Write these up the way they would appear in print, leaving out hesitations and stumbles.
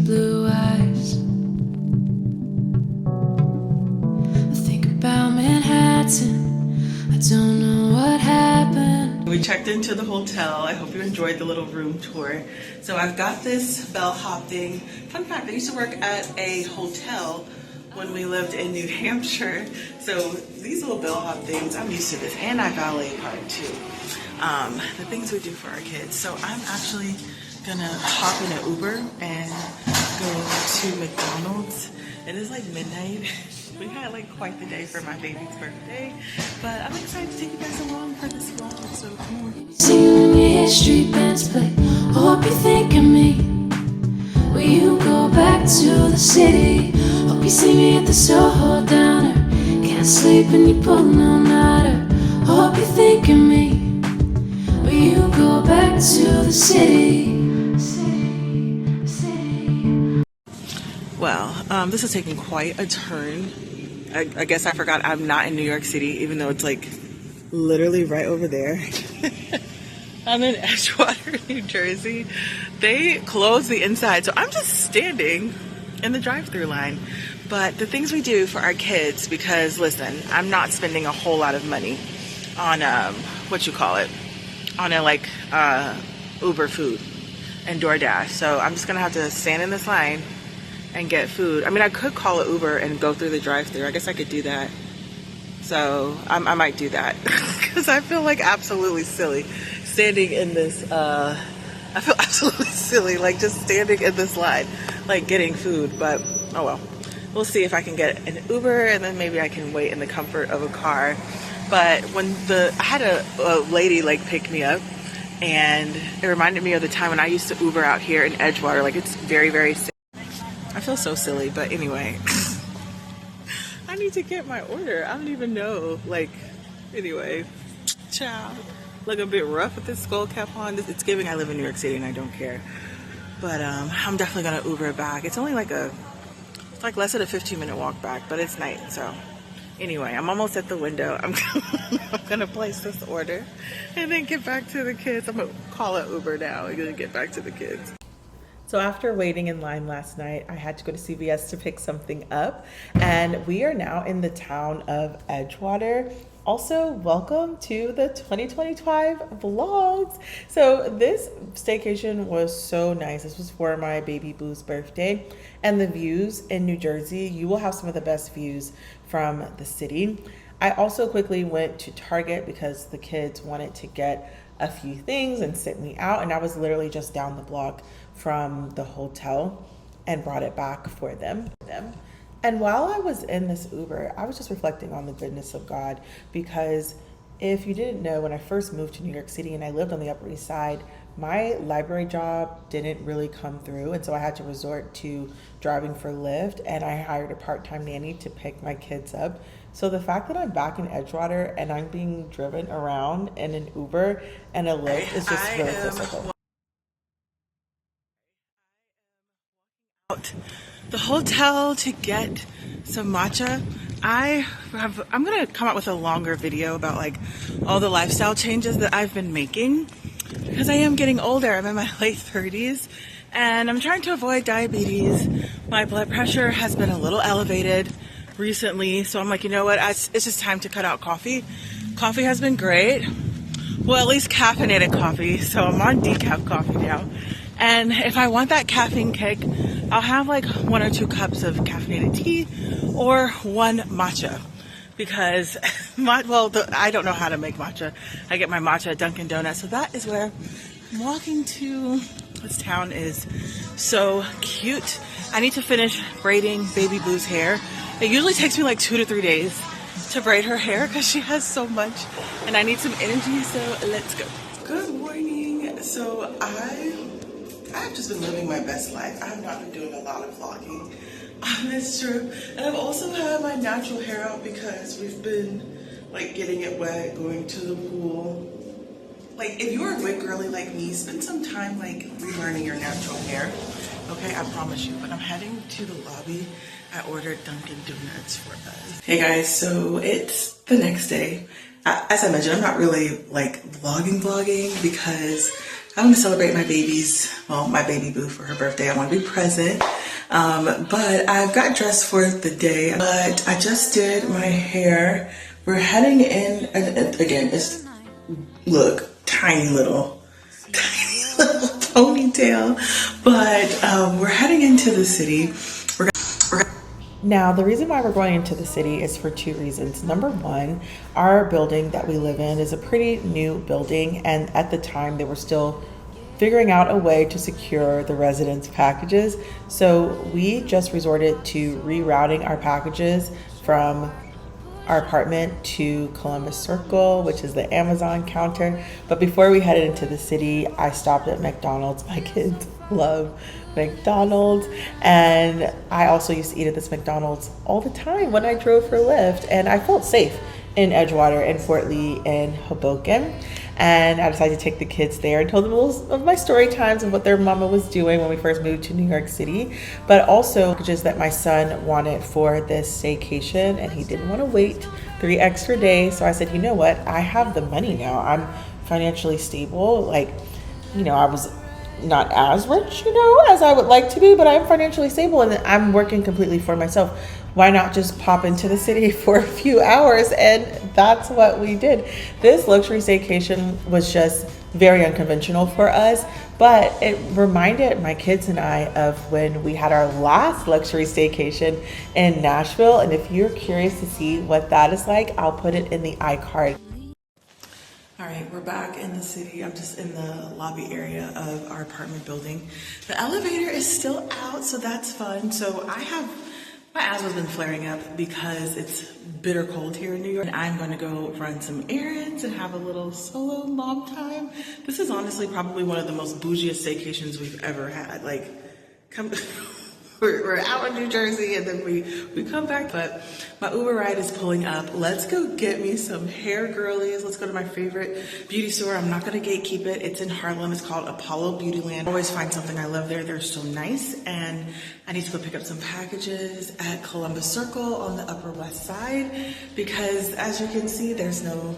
blue eyes. I think about Manhattan. I don't know what happened. We checked into the hotel. I hope you enjoyed the little room tour. So I've got this bellhop thing. Fun fact, I used to work at a hotel when we lived in New Hampshire. So these little bellhop things, I'm used to this. And I valet card too. The things we do for our kids. So I'm actually gonna hop in an Uber and go to McDonald's. It is like midnight. We had like quite the day for my baby's birthday, but I'm excited to take you guys along for this vlog. So come on. See you when you hear street bands play. Hope you think of me. Will you go back to the city? Hope you see me at the Soho Downer. Can't sleep when you pull no nighter. Hope you think of me. Will you go back to the city? Well, this is taking quite a turn. I guess I forgot I'm not in New York City, even though it's like literally right over there. I'm in Edgewater, New Jersey. They closed the inside, so I'm just standing in the drive-thru line. But the things we do for our kids, because listen, I'm not spending a whole lot of money on on a like Uber food and DoorDash. So I'm just gonna have to stand in this line and get food. I mean, I could call an Uber and go through the drive-thru. I guess I could do that. So I might do that because I feel like absolutely silly standing in this. I feel absolutely silly, like just standing in this line, like getting food. But oh well, we'll see if I can get an Uber and then maybe I can wait in the comfort of a car. But when I had a lady like pick me up, and it reminded me of the time when I used to Uber out here in Edgewater. Like it's very, very safe. I feel so silly, but anyway, I need to get my order. I don't even know. Like, anyway, ciao. Look a bit rough with this skull cap on. It's giving I live in New York City and I don't care. But I'm definitely gonna Uber back. It's only like it's like less than a 15-minute walk back, but it's night. So anyway, I'm almost at the window. I'm gonna place this order and then get back to the kids. I'm gonna call an Uber now and gonna get back to the kids. So after waiting in line last night, I had to go to CVS to pick something up, and we are now in the town of Edgewater. Also, welcome to the 2025 vlogs. So this staycation was so nice. This was for my baby Boo's birthday, and the views in New Jersey, you will have some of the best views from the city. I also quickly went to Target because the kids wanted to get a few things and sit me out, and I was literally just down the block from the hotel and brought it back for them. And while I was in this Uber, I was just reflecting on the goodness of God, because if you didn't know, when I first moved to New York City and I lived on the Upper East Side, my library job didn't really come through, and so I had to resort to driving for Lyft, and I hired a part-time nanny to pick my kids up. So the fact that I'm back in Edgewater and I'm being driven around in an Uber and a Lyft is just really physical. The hotel to get some matcha. I'm gonna come out with a longer video about like all the lifestyle changes that I've been making, because I am getting older. I'm in my late 30s and I'm trying to avoid diabetes. My blood pressure has been a little elevated recently, so I'm like, you know what, it's just time to cut out coffee. Coffee has been great, well, at least caffeinated coffee, so I'm on decaf coffee now. And if I want that caffeine kick, I'll have like 1 or 2 cups of caffeinated tea or 1 matcha, because I don't know how to make matcha. I get my matcha at Dunkin' Donuts, so that is where I'm walking to. This town is so cute. I need to finish braiding baby Boo's hair. It usually takes me like 2 to 3 days to braid her hair because she has so much, and I need some energy, so let's go. Good morning. So I've just been living my best life. I have not been doing a lot of vlogging on this trip, and I've also had my natural hair out because we've been like getting it wet, going to the pool. Like, if you're a wig girly like me, spend some time like relearning your natural hair. Okay, I promise you. But I'm heading to the lobby. I ordered Dunkin' Donuts for us. Hey guys, so it's the next day. As I mentioned, I'm not really like vlogging because I want to celebrate my my baby boo for her birthday. I want to be present. But I've got dressed for the day. But I just did my hair. We're heading in, again, it's, look, tiny little ponytail. But we're heading into the city. Now, the reason why we're going into the city is for two reasons. Number one, our building that we live in is a pretty new building, and at the time they were still figuring out a way to secure the residents' packages. So we just resorted to rerouting our packages from our apartment to Columbus Circle, which is the Amazon counter. But before we headed into the city, I stopped at McDonald's. My kids love McDonald's, and I also used to eat at this McDonald's all the time when I drove for Lyft, and I felt safe in Edgewater and Fort Lee and Hoboken. And I decided to take the kids there and tell them a little of my story times of what their mama was doing when we first moved to New York City, but also packages that my son wanted for this staycation, and he didn't want to wait 3 extra days. So I said, you know what, I have the money now. I'm financially stable. Like, you know, I was not as rich, you know, as I would like to be, but I'm financially stable and I'm working completely for myself. Why not just pop into the city for a few hours? And that's what we did. This luxury staycation was just very unconventional for us, but it reminded my kids and I of when we had our last luxury staycation in Nashville. And if you're curious to see what that is like, I'll put it in the iCard. All right, we're back in the city. I'm just in the lobby area of our apartment building. The elevator is still out, so that's fun. So my asthma's been flaring up because it's bitter cold here in New York. And I'm gonna go run some errands and have a little solo mom time. This is honestly probably one of the most bougiest staycations we've ever had. Like, we're out in New Jersey and then we come back, but my Uber ride is pulling up. Let's go get me some hair girlies. Let's go to my favorite beauty store. I'm not gonna gatekeep it. It's in Harlem. It's called Apollo Beautyland. I always find something I love there. They're so nice. And I need to go pick up some packages at Columbus Circle on the Upper West Side because, as you can see, there's no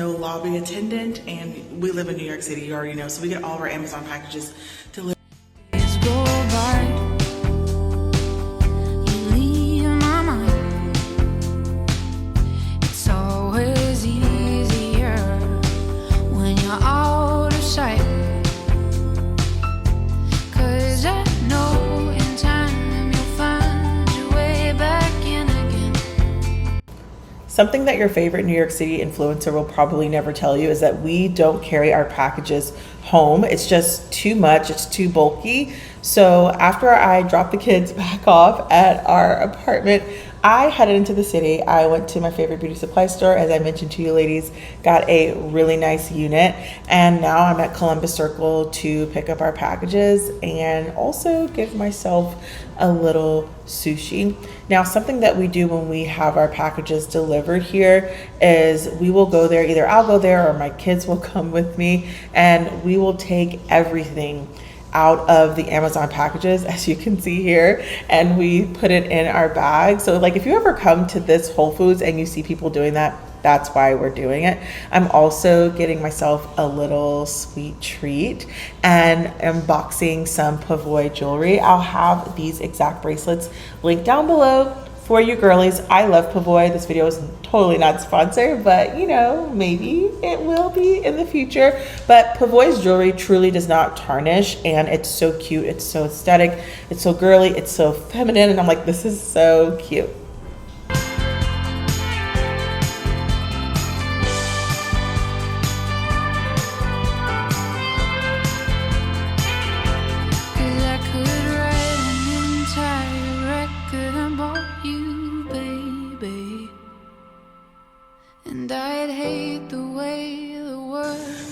lobby attendant, and we live in New York City, you already know, so we get all of our Amazon packages delivered. Something that your favorite New York City influencer will probably never tell you is that we don't carry our packages home. It's just too much. It's too bulky. So after I dropped the kids back off at our apartment, I headed into the city. I went to my favorite beauty supply store, as I mentioned to you ladies, got a really nice unit, and now I'm at Columbus Circle to pick up our packages and also give myself a little sushi. Now, something that we do when we have our packages delivered here is we will go there, either I'll go there or my kids will come with me, and we will take everything out of the Amazon packages, as you can see here, and we put it in our bag. So like if you ever come to this Whole Foods and you see people doing that, that's why we're doing it. I'm also getting myself a little sweet treat and unboxing some Pavoy jewelry. I'll have these exact bracelets linked down below for you girlies. I love Pavoy. This video is totally not sponsored, but you know, maybe it will be in the future. But Pavoy's jewelry truly does not tarnish, and it's so cute. It's so aesthetic. It's so girly. It's so feminine, and I'm like, this is so cute.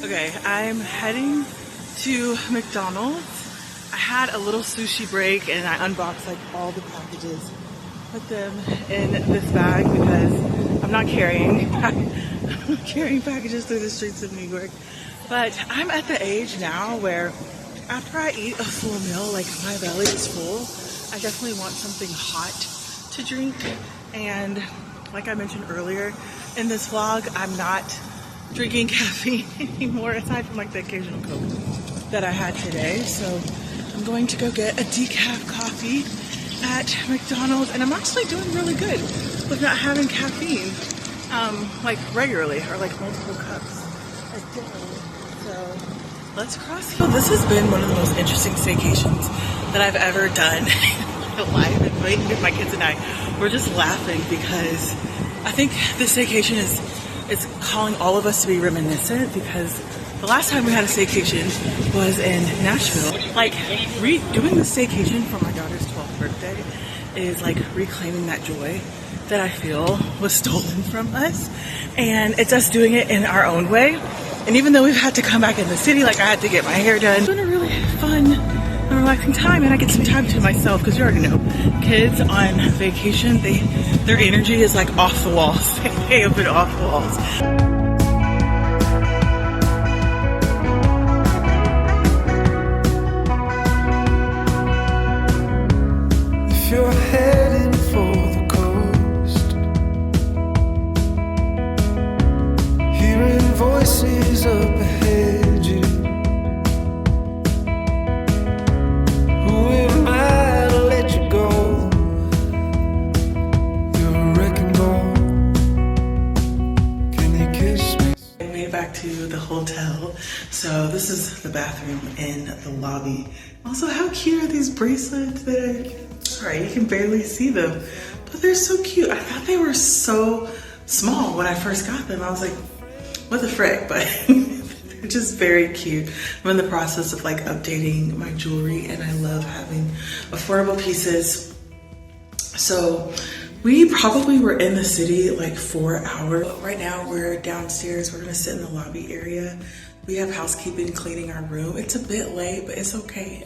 Okay, I'm heading to McDonald's. I had a little sushi break and I unboxed like all the packages, put them in this bag because I'm not carrying packages through the streets of New York. But I'm at the age now where after I eat a full meal, like my belly is full, I definitely want something hot to drink. And like I mentioned earlier in this vlog, I'm not drinking caffeine anymore, aside from like the occasional Coke that I had today. So I'm going to go get a decaf coffee at McDonald's, and I'm actually doing really good with not having caffeine like regularly, or like multiple cups a day. So let's cross. So this has been one of the most interesting staycations that I've ever done in my life, and my kids and I were just laughing because I think this staycation is calling all of us to be reminiscent, because the last time we had a staycation was in Nashville. Like, doing the staycation for my daughter's 12th birthday is like reclaiming that joy that I feel was stolen from us. And it's us doing it in our own way. And even though we've had to come back in the city, like I had to get my hair done, it's been a really fun and relaxing time, and I get some time to myself, because you already know, kids on vacation, their energy is like off the walls. They have been off the walls. If you're heading for the coast, hearing voices up ahead you, who am I to let you go? You're a wrecking ball. Can you kiss me? I made it back to the hotel. So this is the bathroom in the lobby. Also, how cute are these bracelets sorry, you can barely see them, but they're so cute. I thought they were so small when I first got them. I was like, what the frick? But they're just very cute. I'm in the process of like updating my jewelry, and I love having affordable pieces. So we probably were in the city like 4 hours. But right now we're downstairs. We're gonna sit in the lobby area. We have housekeeping cleaning our room. It's a bit late, but it's okay,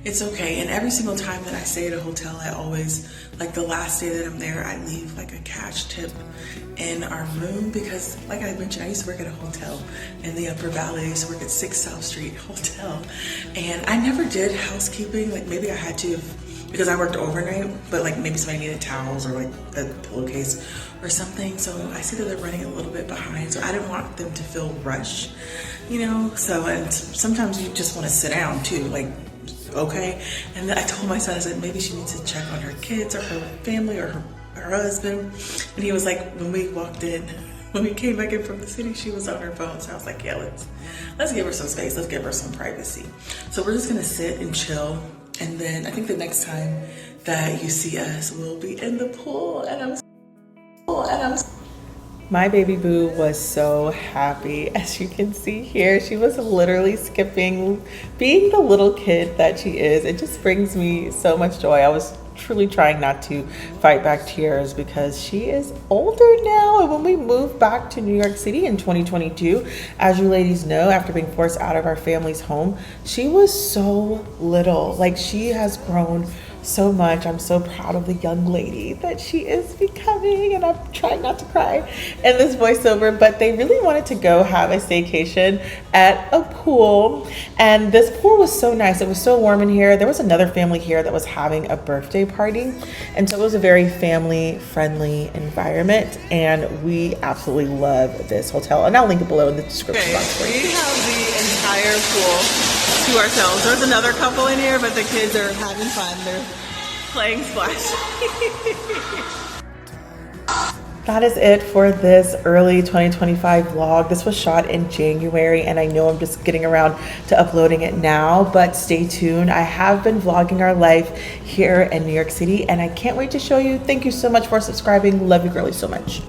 It's okay. And every single time that I stay at a hotel, I always, like the last day that I'm there, I leave like a cash tip in our room, because like I mentioned, I used to work at a hotel in the Upper Valley. I used to work at 6 South Street Hotel, and I never did housekeeping. Like maybe I had to because I worked overnight, but like maybe somebody needed towels or like a pillowcase or something. So I see that they're running a little bit behind, so I didn't want them to feel rushed, you know? So, and sometimes you just want to sit down too, like, okay. And then I told my son, I said, maybe she needs to check on her kids or her family or her husband. And he was like, when we walked in, when we came back in from the city, she was on her phone. So I was like, yeah, let's give her some space. Let's give her some privacy. So we're just gonna sit and chill. And then I think the next time that you see us, we'll be in the pool, and my baby boo was so happy. As you can see here, she was literally skipping, being the little kid that she is. It just brings me so much joy. I was truly trying not to fight back tears, because she is older now. And when we moved back to New York City in 2022, as you ladies know, after being forced out of our family's home, she was so little. Like, she has grown so much. I'm so proud of the young lady that she is becoming, and I'm trying not to cry in this voiceover, but they really wanted to go have a staycation at a pool, and this pool was so nice. It was so warm in here. There was another family here that was having a birthday party, and so it was a very family friendly environment, and we absolutely love this hotel, and I'll link it below in the description box for you. We have the entire pool to ourselves. There's another couple in here, but the kids are having fun. They're playing splash. That is it for this early 2025 vlog. This was shot in January, and I know I'm just getting around to uploading it now, but stay tuned. I have been vlogging our life here in New York City, and I can't wait to show you. Thank you so much for subscribing. Love you girlies so much.